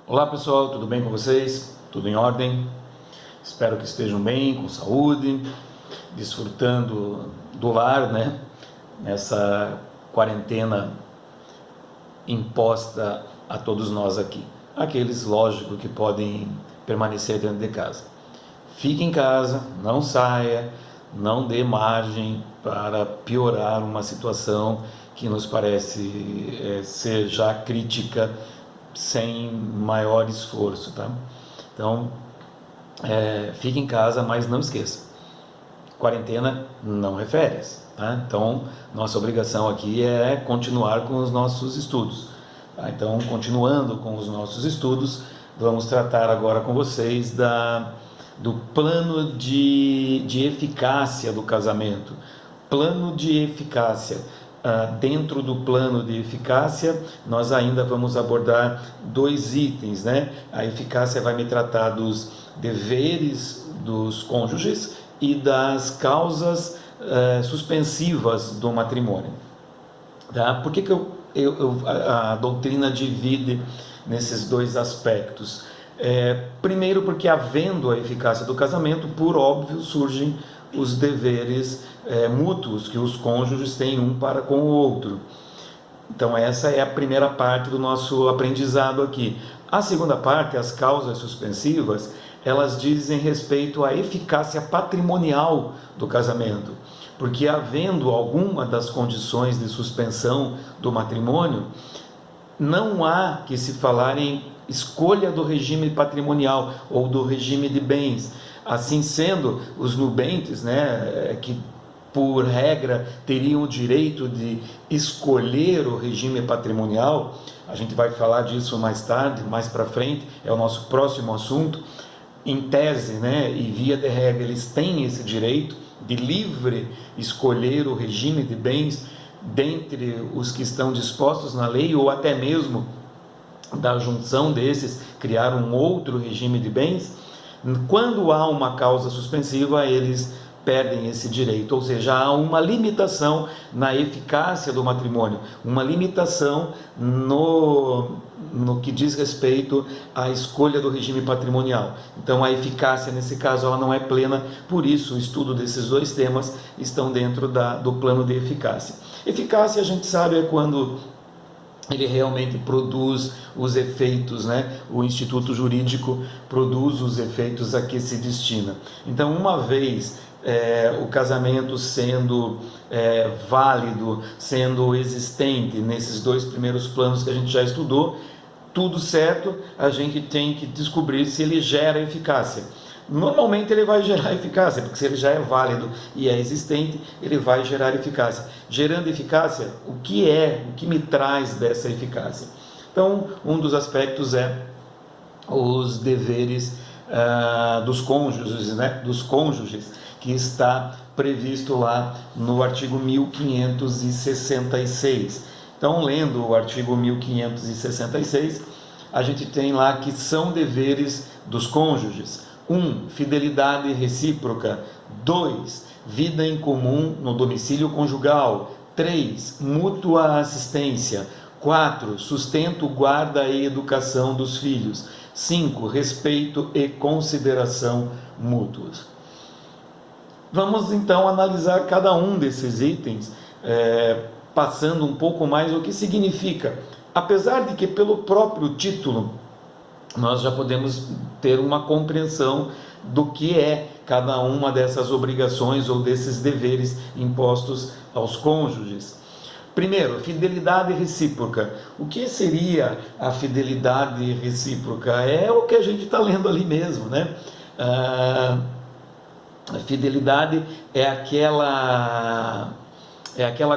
Olá pessoal, tudo bem com vocês? Tudo em ordem? Espero que estejam bem, com saúde, desfrutando do lar, né? Nessa quarentena imposta a todos nós aqui. Aqueles, lógico, que podem permanecer dentro de casa. Fique em casa, não saia, não dê margem para piorar uma situação que nos parece ser já crítica sem maior esforço, tá? Então, fique em casa, mas não esqueça, quarentena não é férias, tá? Então, nossa obrigação aqui é continuar com os nossos estudos, tá? Então, continuando com os nossos estudos, vamos tratar agora com vocês do plano de eficácia do casamento. Plano de eficácia. Dentro do plano de eficácia, nós ainda vamos abordar 2 itens, né? A eficácia vai me tratar dos deveres dos cônjuges e das causas suspensivas do matrimônio. Tá? Por que a doutrina divide nesses 2 aspectos? Primeiro, porque havendo a eficácia do casamento, por óbvio, surgem os deveres mútuos que os cônjuges têm um para com o outro. Então essa é a primeira parte do nosso aprendizado aqui. A segunda parte, as causas suspensivas, elas dizem respeito à eficácia patrimonial do casamento, porque havendo alguma das condições de suspensão do matrimônio, não há que se falar em escolha do regime patrimonial ou do regime de bens. Assim sendo, os nubentes, né, que por regra teriam o direito de escolher o regime patrimonial, a gente vai falar disso mais tarde, mais para frente, é o nosso próximo assunto. Em tese, né, e via de regra, eles têm esse direito de livre escolher o regime de bens dentre os que estão dispostos na lei, ou até mesmo da junção desses criar um outro regime de bens. Quando há uma causa suspensiva, eles perdem esse direito, ou seja, há uma limitação na eficácia do matrimônio, uma limitação no que diz respeito à escolha do regime patrimonial. Então a eficácia nesse caso ela não é plena, por isso o estudo desses 2 temas estão dentro do plano de eficácia. Eficácia, a gente sabe, é quando ele realmente produz os efeitos, né? O instituto jurídico produz os efeitos a que se destina. Então, uma vez o casamento sendo válido, sendo existente nesses 2 primeiros planos que a gente já estudou, tudo certo, a gente tem que descobrir se ele gera eficácia. Normalmente ele vai gerar eficácia, porque se ele já é válido e é existente, ele vai gerar eficácia. Gerando eficácia, o que me traz dessa eficácia? Então, um dos aspectos é os deveres dos cônjuges, né? Dos cônjuges, que está previsto lá no artigo 1566. Então, lendo o artigo 1566, a gente tem lá que são deveres dos cônjuges: 1. Fidelidade recíproca. 2. Vida em comum no domicílio conjugal. 3. Mútua assistência. 4. Sustento, guarda e educação dos filhos. 5. Respeito e consideração mútuos. Vamos então analisar cada um desses itens, passando um pouco mais o que significa. Apesar de que pelo próprio título nós já podemos ter uma compreensão do que é cada uma dessas obrigações ou desses deveres impostos aos cônjuges. Primeiro, fidelidade recíproca. O que seria a fidelidade recíproca? É o que a gente está lendo ali mesmo, né? A fidelidade é aquela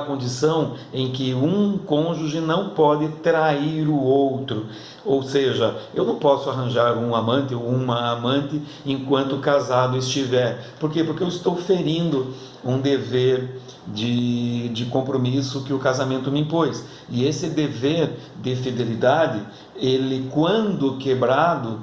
condição em que um cônjuge não pode trair o outro. Ou seja, eu não posso arranjar um amante ou uma amante enquanto casado estiver. Por quê? Porque eu estou ferindo um dever de compromisso que o casamento me impôs. E esse dever de fidelidade, ele, quando quebrado,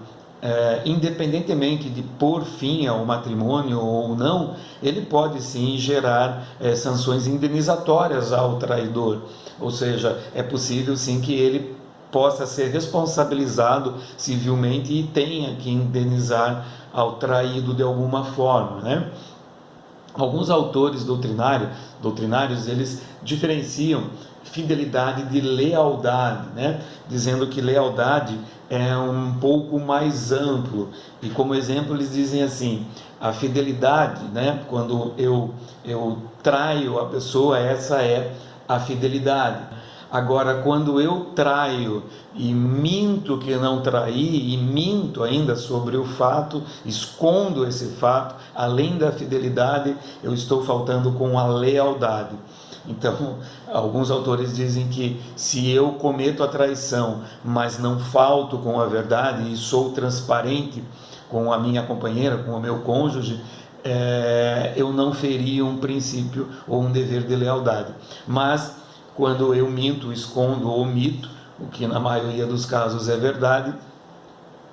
independentemente de pôr fim ao matrimônio ou não, ele pode sim gerar sanções indenizatórias ao traidor. Ou seja, é possível sim que ele possa ser responsabilizado civilmente e tenha que indenizar ao traído de alguma forma, né? Alguns autores doutrinários, eles diferenciam fidelidade de lealdade, né? Dizendo que lealdade é um pouco mais amplo. E como exemplo eles dizem assim: a fidelidade, né? Quando eu traio a pessoa, essa é a fidelidade. Agora, quando eu traio e minto que não traí, e minto ainda sobre o fato, escondo esse fato, além da fidelidade, eu estou faltando com a lealdade. Então, alguns autores dizem que se eu cometo a traição, mas não falto com a verdade e sou transparente com a minha companheira, com o meu cônjuge, eu não feri um princípio ou um dever de lealdade. Mas quando eu minto, escondo ou omito, o que na maioria dos casos é verdade,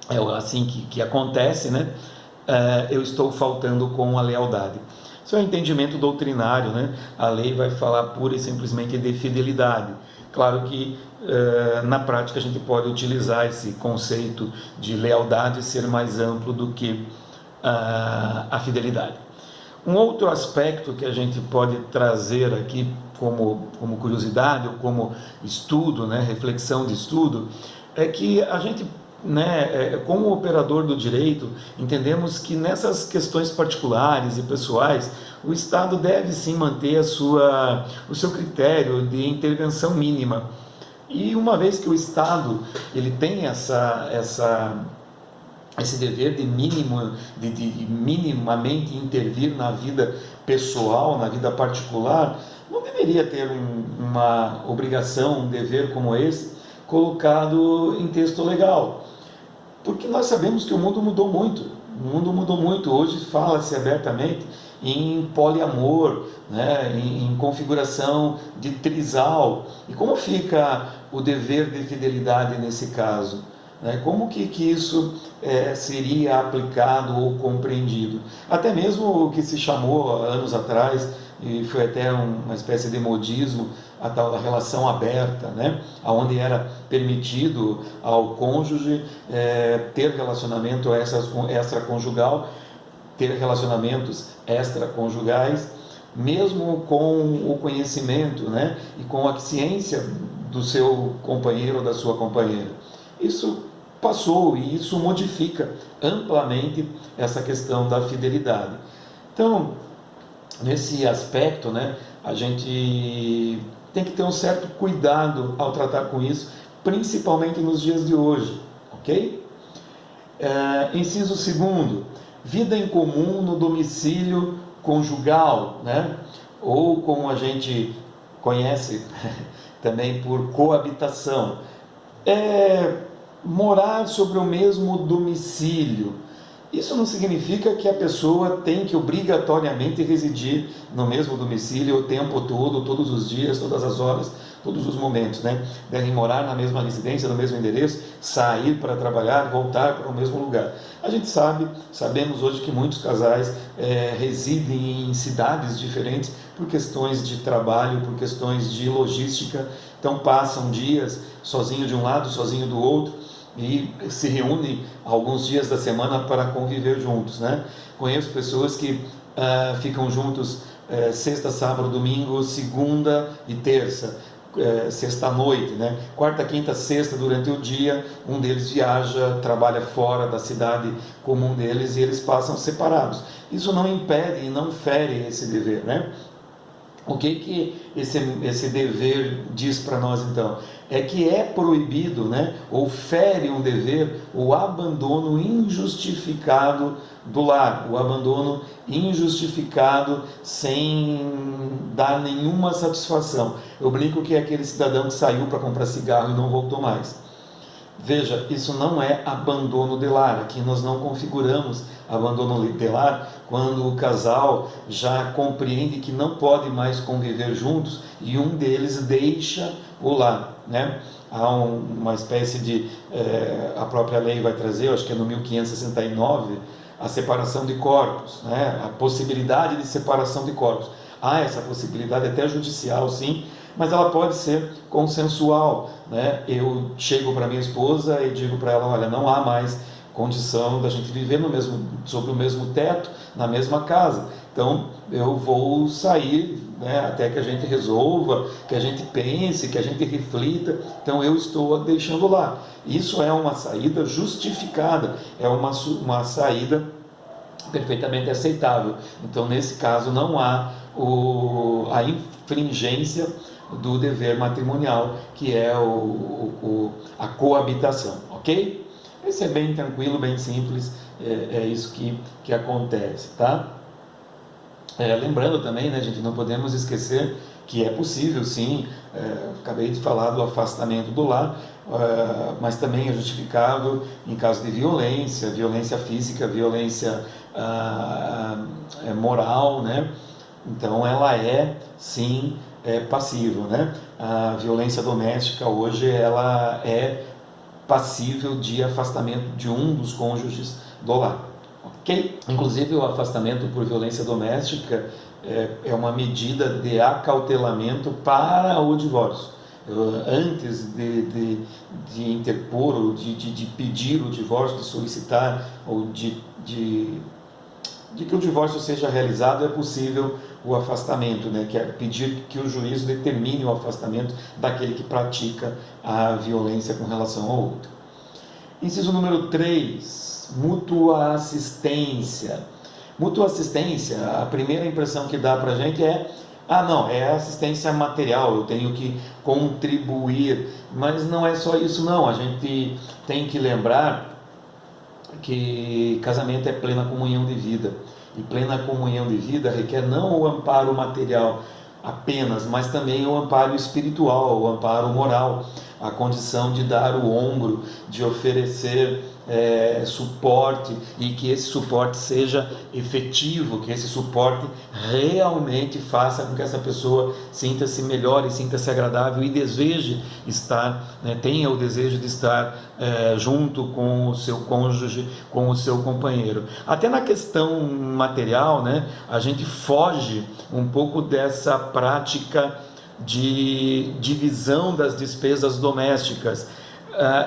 é assim que acontece, né? Eu estou faltando com a lealdade. Isso é um entendimento doutrinário, né? A lei vai falar pura e simplesmente de fidelidade. Claro que na prática a gente pode utilizar esse conceito de lealdade ser mais amplo do que a fidelidade. Um outro aspecto que a gente pode trazer aqui como curiosidade ou como estudo, né, reflexão de estudo, é que a gente, né, como operador do direito, entendemos que nessas questões particulares e pessoais, o Estado deve sim manter o seu critério de intervenção mínima. E uma vez que o Estado ele tem esse dever de minimamente intervir na vida pessoal, na vida particular, não deveria ter uma obrigação, um dever como esse, colocado em texto legal. Porque nós sabemos que o mundo mudou muito. O mundo mudou muito. Hoje fala-se abertamente em poliamor, né, em configuração de trisal. E como fica o dever de fidelidade nesse caso? Como que isso seria aplicado ou compreendido? Até mesmo o que se chamou anos atrás, e foi até uma espécie de modismo, a tal da relação aberta, né? Onde era permitido ao cônjuge ter relacionamento extraconjugal, ter relacionamentos extraconjugais, mesmo com o conhecimento, né? E com a ciência do seu companheiro ou da sua companheira. Isso passou e isso modifica amplamente essa questão da fidelidade. Então, nesse aspecto, né, a gente tem que ter um certo cuidado ao tratar com isso, principalmente nos dias de hoje, ok? Inciso 2º, vida em comum no domicílio conjugal, né? Ou como a gente conhece também por coabitação. Morar sobre o mesmo domicílio. Isso não significa que a pessoa tem que obrigatoriamente residir no mesmo domicílio o tempo todo, todos os dias, todas as horas, todos os momentos, né? Devem morar na mesma residência, no mesmo endereço, sair para trabalhar, voltar para o mesmo lugar. A gente sabemos hoje que muitos casais residem em cidades diferentes por questões de trabalho, por questões de logística, então passam dias sozinho de um lado, sozinho do outro, e se reúnem alguns dias da semana para conviver juntos, né? Conheço pessoas que ficam juntos sexta, sábado, domingo, segunda e terça, sexta à noite, né? Quarta, quinta, sexta durante o dia, um deles viaja, trabalha fora da cidade comum deles e eles passam separados. Isso não impede e não fere esse dever, né? O que esse dever diz para nós então? É que é proibido, né, ou fere um dever, o abandono injustificado do lar, o abandono injustificado sem dar nenhuma satisfação. Eu brinco que é aquele cidadão que saiu para comprar cigarro e não voltou mais. Veja, isso não é abandono de lar. Aqui nós não configuramos abandono de lar quando o casal já compreende que não pode mais conviver juntos e um deles deixa o lar, né? Há uma espécie de, a própria lei vai trazer, eu acho que é no 1569, a separação de corpos, né? A possibilidade de separação de corpos. Há essa possibilidade até judicial, sim, mas ela pode ser consensual, né? Eu chego para minha esposa e digo para ela, olha, não há mais condição da gente viver sob o mesmo teto, na mesma casa. Então eu vou sair, né, até que a gente resolva, que a gente pense, que a gente reflita. Então eu estou deixando lá. Isso é uma saída justificada, é uma saída perfeitamente aceitável. Então nesse caso não há a infringência do dever matrimonial, que é a coabitação, ok? Esse é bem tranquilo, bem simples, é isso que acontece, tá? Lembrando também, né, gente, não podemos esquecer que é possível, sim, acabei de falar do afastamento do lar, mas também é justificável em caso de violência, violência física, violência moral, né? Então ela é, sim, passível, né? A violência doméstica hoje ela é passível de afastamento de um dos cônjuges do lar, ok? Inclusive o afastamento por violência doméstica é uma medida de acautelamento para o divórcio. Antes de interpor ou de pedir o divórcio, de solicitar ou de que o divórcio seja realizado, é possível o afastamento, né? Que é pedir que o juiz determine o afastamento daquele que pratica a violência com relação ao outro. Inciso número 3, mútua assistência. Mútua assistência, a primeira impressão que dá para a gente é não, é assistência material, eu tenho que contribuir, mas não é só isso não, a gente tem que lembrar que casamento é plena comunhão de vida, e plena comunhão de vida requer não o amparo material apenas, mas também o amparo espiritual, o amparo moral, a condição de dar o ombro, de oferecer suporte, e que esse suporte seja efetivo, que esse suporte realmente faça com que essa pessoa sinta-se melhor e sinta-se agradável e deseje estar, né, tenha o desejo de estar junto com o seu cônjuge, com o seu companheiro. Até na questão material, né, a gente foge um pouco dessa prática de divisão das despesas domésticas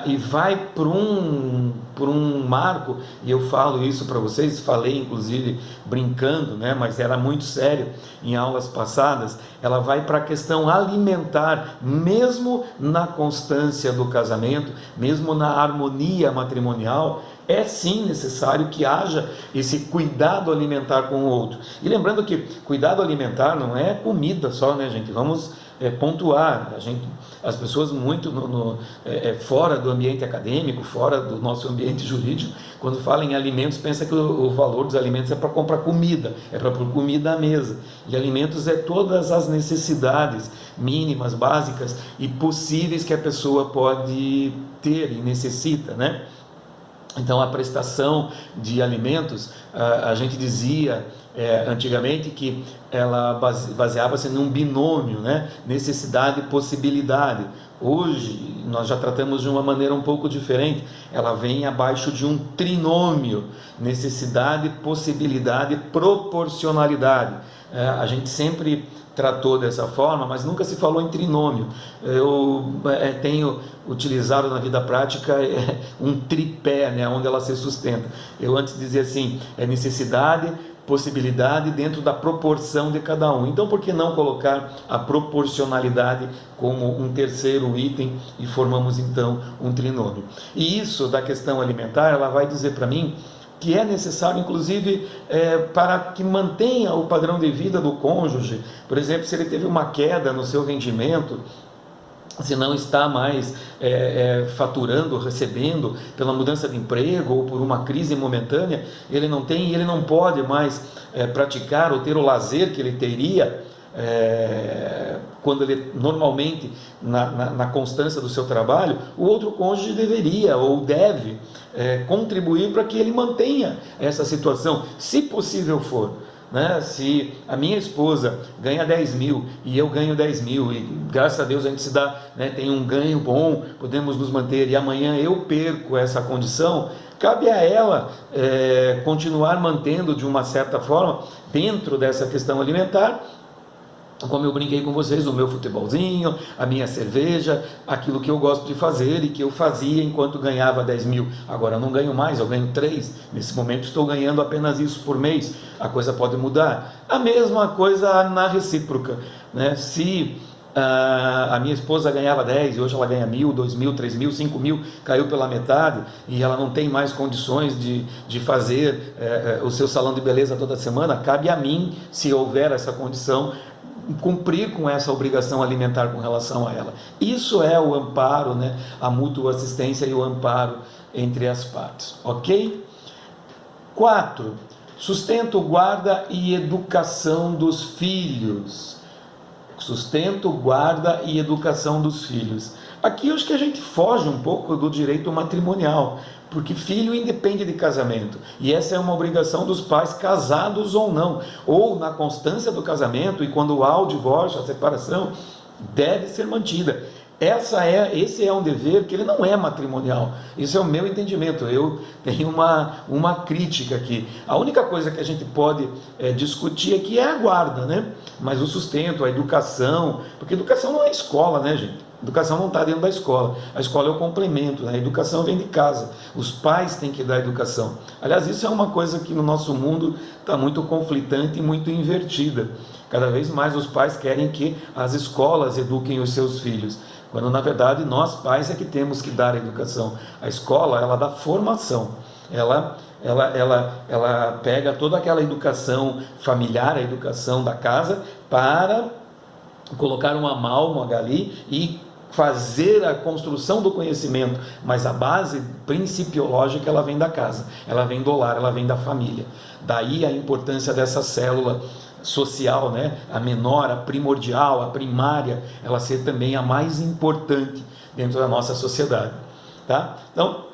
e vai por um marco, e eu falo isso para vocês, falei inclusive brincando, né, mas era muito sério em aulas passadas, ela vai para a questão alimentar, mesmo na constância do casamento, mesmo na harmonia matrimonial, é sim necessário que haja esse cuidado alimentar com o outro. E lembrando que cuidado alimentar não é comida só, né, gente? Vamos pontuar. As pessoas muito fora do ambiente acadêmico, fora do nosso ambiente jurídico, quando falam em alimentos, pensa que o valor dos alimentos é para comprar comida, é para pôr comida à mesa. E alimentos é todas as necessidades mínimas, básicas e possíveis que a pessoa pode ter e necessita, né? Então a prestação de alimentos, a gente dizia antigamente que ela baseava-se num binômio, né? Necessidade e possibilidade. Hoje nós já tratamos de uma maneira um pouco diferente, ela vem abaixo de um trinômio: necessidade, possibilidade, proporcionalidade. A gente sempre tratou dessa forma, mas nunca se falou em trinômio. Eu tenho utilizado na vida prática um tripé, né, onde ela se sustenta. Eu antes dizia assim, necessidade, possibilidade dentro da proporção de cada um. Então, por que não colocar a proporcionalidade como um terceiro item e formamos então um trinômio? E isso da questão alimentar, ela vai dizer para mim que é necessário, inclusive, para que mantenha o padrão de vida do cônjuge. Por exemplo, se ele teve uma queda no seu rendimento, se não está mais faturando, recebendo pela mudança de emprego ou por uma crise momentânea, ele não pode mais praticar ou ter o lazer que ele teria quando ele normalmente na constância do seu trabalho. O outro cônjuge deveria ou deve contribuir para que ele mantenha essa situação, se possível for, né? Se a minha esposa ganha 10 mil e eu ganho 10 mil e graças a Deus a gente se dá, né, tem um ganho bom, podemos nos manter, e amanhã eu perco essa condição, cabe a ela continuar mantendo de uma certa forma dentro dessa questão alimentar como eu brinquei com vocês, o meu futebolzinho, a minha cerveja, aquilo que eu gosto de fazer e que eu fazia enquanto ganhava 10 mil. Agora eu não ganho mais, eu ganho 3. Nesse momento estou ganhando apenas isso por mês. A coisa pode mudar. A mesma coisa na recíproca, né? Se a minha esposa ganhava 10 e hoje ela ganha 1.000, 2.000, 3.000, 5.000, caiu pela metade e ela não tem mais condições de fazer o seu salão de beleza toda semana, cabe a mim, se houver essa condição, cumprir com essa obrigação alimentar com relação a ela. Isso é o amparo, né? A mútua assistência e o amparo entre as partes, ok? 4. Sustento, guarda e educação dos filhos. Sustento, guarda e educação dos filhos. Aqui eu acho que a gente foge um pouco do direito matrimonial, porque filho independe de casamento, e essa é uma obrigação dos pais, casados ou não, ou na constância do casamento, e quando há o divórcio, a separação, deve ser mantida. Esse é um dever que ele não é matrimonial. Isso é o meu entendimento. Eu tenho uma crítica aqui. A única coisa que a gente pode discutir aqui é a guarda, né? Mas o sustento, a educação, porque educação não é escola, né, gente? Educação não está dentro da escola. A escola é o complemento, né? A educação vem de casa. Os pais têm que dar educação. Aliás, isso é uma coisa que no nosso mundo está muito conflitante e muito invertida. Cada vez mais os pais querem que as escolas eduquem os seus filhos, quando na verdade nós pais é que temos que dar a educação. A escola, ela dá formação, ela pega toda aquela educação familiar, a educação da casa, para colocar uma amálgama ali e fazer a construção do conhecimento, mas a base principiológica ela vem da casa, ela vem do lar, ela vem da família. Daí a importância dessa célula social, né? A menor, a primordial, a primária, ela ser também a mais importante dentro da nossa sociedade, tá? Então,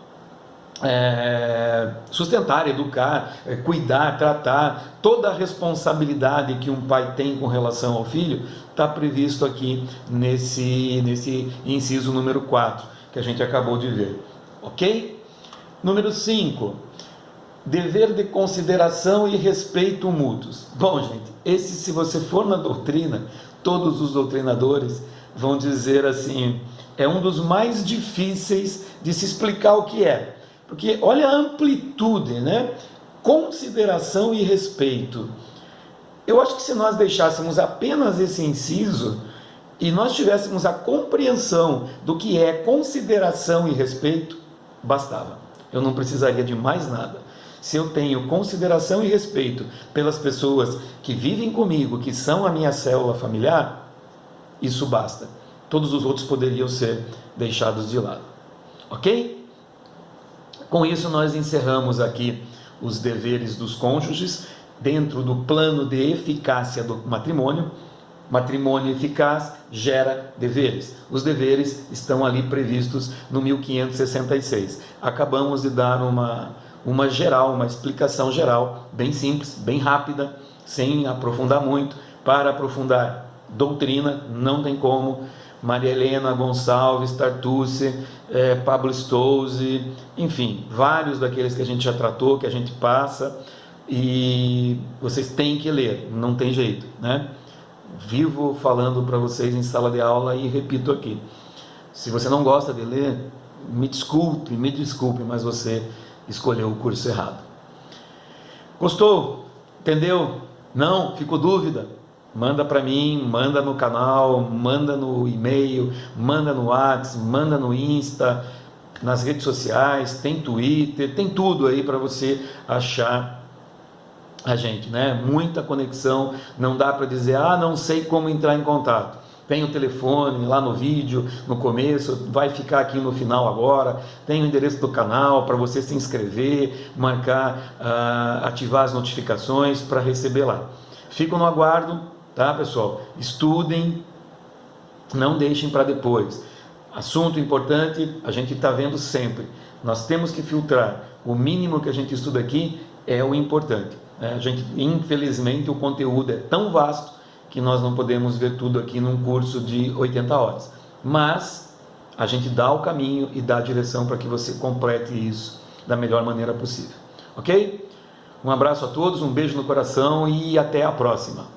sustentar, educar, cuidar, tratar, toda a responsabilidade que um pai tem com relação ao filho está previsto aqui nesse inciso número 4 que a gente acabou de ver, ok? Número 5, dever de consideração e respeito mútuos. Bom, gente, se você for na doutrina, todos os doutrinadores vão dizer assim, é um dos mais difíceis de se explicar o que é, porque olha a amplitude, né? Consideração e respeito. Eu acho que se nós deixássemos apenas esse inciso e nós tivéssemos a compreensão do que é consideração e respeito, bastava. Eu não precisaria de mais nada. Se eu tenho consideração e respeito pelas pessoas que vivem comigo, que são a minha célula familiar, isso basta. Todos os outros poderiam ser deixados de lado. Ok? Com isso nós encerramos aqui os deveres dos cônjuges dentro do plano de eficácia do matrimônio. Matrimônio eficaz gera deveres. Os deveres estão ali previstos no 1566. Acabamos de dar uma geral, uma explicação geral, bem simples, bem rápida, sem aprofundar muito. Para aprofundar doutrina, não tem como. Maria Helena Gonçalves, Tartucci, Pablo Stolze, enfim, vários daqueles que a gente já tratou, que a gente passa, e vocês têm que ler, não tem jeito, né? Vivo falando para vocês em sala de aula e repito aqui, se você não gosta de ler, me desculpe, mas você escolheu o curso errado. Gostou? Entendeu? Não? Ficou dúvida? Manda para mim, manda no canal, manda no e-mail, manda no WhatsApp, manda no Insta, nas redes sociais, tem Twitter, tem tudo aí para você achar a gente, né? Muita conexão, não dá para dizer, não sei como entrar em contato. Tem o telefone lá no vídeo, no começo, vai ficar aqui no final agora, tem o endereço do canal para você se inscrever, marcar, ativar as notificações para receber lá. Fico no aguardo, tá, pessoal? Estudem, não deixem para depois. Assunto importante, a gente está vendo sempre. Nós temos que filtrar. O mínimo que a gente estuda aqui é o importante. A gente, infelizmente, o conteúdo é tão vasto que nós não podemos ver tudo aqui num curso de 80 horas. Mas a gente dá o caminho e dá a direção para que você complete isso da melhor maneira possível. Ok? Um abraço a todos, um beijo no coração e até a próxima.